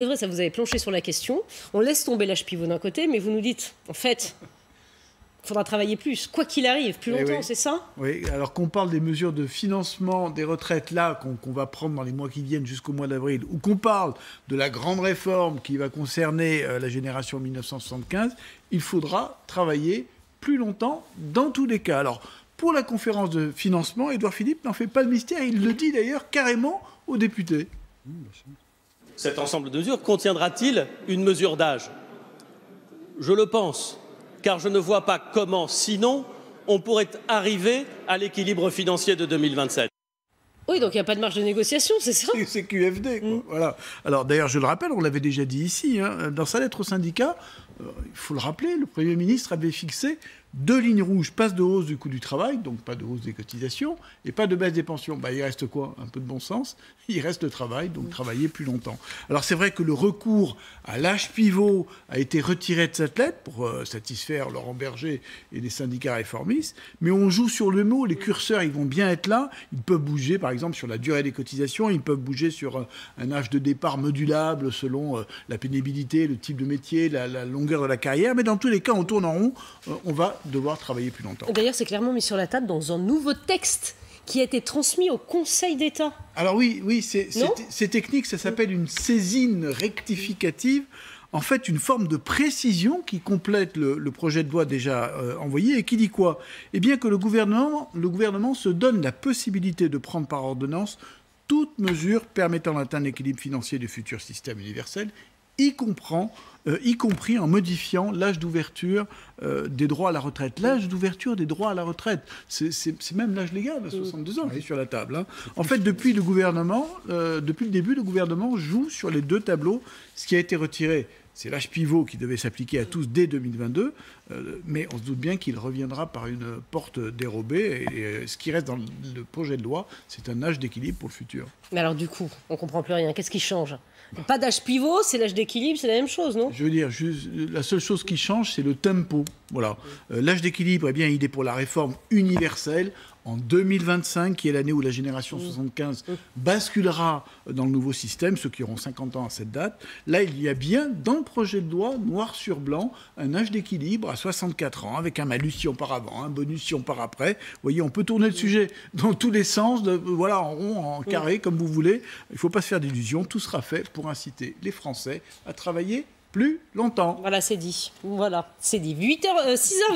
C'est vrai, ça vous avez planché sur la question. On laisse tomber l'âge pivot d'un côté, mais vous nous dites, en fait, il faudra travailler plus, quoi qu'il arrive, plus longtemps, oui. c'est ça? Oui, alors qu'on parle des mesures de financement des retraites là, qu'on va prendre dans les mois qui viennent jusqu'au mois d'avril, ou qu'on parle de la grande réforme qui va concerner la génération 1975, il faudra travailler plus longtemps dans tous les cas. Alors, pour la conférence de financement, Édouard Philippe n'en fait pas le mystère, il le dit d'ailleurs carrément aux députés. Cet ensemble de mesures contiendra-t-il une mesure d'âge? Je le pense, car je ne vois pas comment, sinon, on pourrait arriver à l'équilibre financier de 2027. Oui, donc il n'y a pas de marge de négociation, c'est ça? C'est QFD, quoi. Voilà. Alors d'ailleurs, je le rappelle, on l'avait déjà dit ici, hein, dans sa lettre au syndicat, il faut le rappeler, le Premier ministre avait fixé 2 lignes rouges, pas de hausse du coût du travail, donc pas de hausse des cotisations, et pas de baisse des pensions. Bah, il reste quoi? Un peu de bon sens. Il reste le travail, donc travailler plus longtemps. Alors c'est vrai que le recours à l'âge pivot a été retiré de cette lettre pour satisfaire Laurent Berger et les syndicats réformistes, mais on joue sur le mot, les curseurs, ils vont bien être là, ils peuvent bouger par exemple sur la durée des cotisations, ils peuvent bouger sur un âge de départ modulable selon la pénibilité, le type de métier, la longueur de la carrière, mais dans tous les cas, on tourne en rond, on va devoir travailler plus longtemps. D'ailleurs, c'est clairement mis sur la table dans un nouveau texte qui a été transmis au Conseil d'État. Alors oui, c'est technique, ça s'appelle une saisine rectificative. En fait, une forme de précision qui complète le projet de loi déjà envoyé et qui dit quoi? Eh bien que le gouvernement se donne la possibilité de prendre par ordonnance toute mesure permettant d'atteindre l'équilibre financier du futur système universel, y compris en modifiant l'âge d'ouverture des droits à la retraite. L'âge d'ouverture des droits à la retraite, c'est même l'âge légal de 62 ans qui est sur la table. Hein. En fait, depuis le début, le gouvernement joue sur les deux tableaux. Ce qui a été retiré, c'est l'âge pivot qui devait s'appliquer à tous dès 2022, mais on se doute bien qu'il reviendra par une porte dérobée. Et ce qui reste dans le projet de loi, c'est un âge d'équilibre pour le futur. Mais alors du coup, on ne comprend plus rien. Qu'est-ce qui change? Pas d'âge pivot, c'est l'âge d'équilibre, c'est la même chose, non? Je veux dire, la seule chose qui change, c'est le tempo. Voilà. L'âge d'équilibre, eh bien, il est pour la réforme universelle en 2025, qui est l'année où la génération 75 basculera dans le nouveau système, ceux qui auront 50 ans à cette date. Là, il y a bien, dans le projet de loi, noir sur blanc, un âge d'équilibre à 64 ans, avec un malus si on part avant, un bonus si on part après. Vous voyez, on peut tourner le sujet dans tous les sens, voilà, en rond, en carré, comme vous voulez. Il ne faut pas se faire d'illusions. Tout sera fait pour inciter les Français à travailler plus longtemps. Voilà, c'est dit. Voilà, c'est dit. 6h.